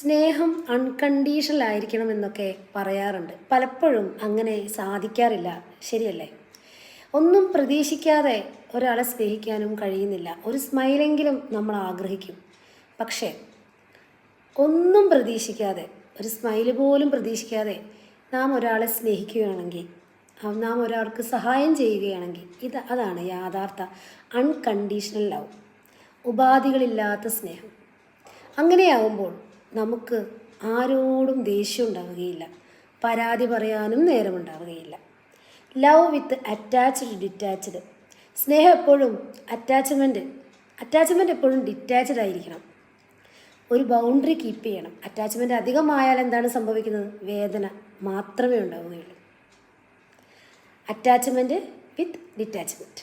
സ്നേഹം അൺകണ്ടീഷണൽ ആയിരിക്കണം എന്നൊക്കെ പറയാറുണ്ട്. പലപ്പോഴും അങ്ങനെ സാധിക്കാറില്ല, ശരിയല്ലേ? ഒന്നും പ്രതീക്ഷിക്കാതെ ഒരാളെ സ്നേഹിക്കാനും കഴിയുന്നില്ല. ഒരു സ്മൈലെങ്കിലും നമ്മൾ ആഗ്രഹിക്കും. പക്ഷേ ഒന്നും പ്രതീക്ഷിക്കാതെ, ഒരു സ്മൈല് പോലും പ്രതീക്ഷിക്കാതെ നാം ഒരാളെ സ്നേഹിക്കുകയാണെങ്കിൽ, നാം ഒരാൾക്ക് സഹായം ചെയ്യുകയാണെങ്കിൽ, അതാണ് യഥാർത്ഥ അൺകണ്ടീഷണൽ ലവ്, ഉപാധികളില്ലാത്ത സ്നേഹം. അങ്ങനെയാവുമ്പോൾ നമുക്ക് ആരോടും ദേഷ്യം ഉണ്ടാവുകയില്ല, പരാതി പറയാനും നേരമുണ്ടാവുകയില്ല. Love with attached detached. സ്നേഹം എപ്പോഴും അറ്റാച്ച്മെൻറ്റ് എപ്പോഴും ഡിറ്റാച്ച്ഡ് ആയിരിക്കണം. ഒരു ബൗണ്ടറി കീപ്പ് ചെയ്യണം. അറ്റാച്ച്മെൻറ്റ് അധികമായാൽ എന്താണ് സംഭവിക്കുന്നത്? വേദന മാത്രമേ ഉണ്ടാവുകയുള്ളൂ. Attachment with detachment.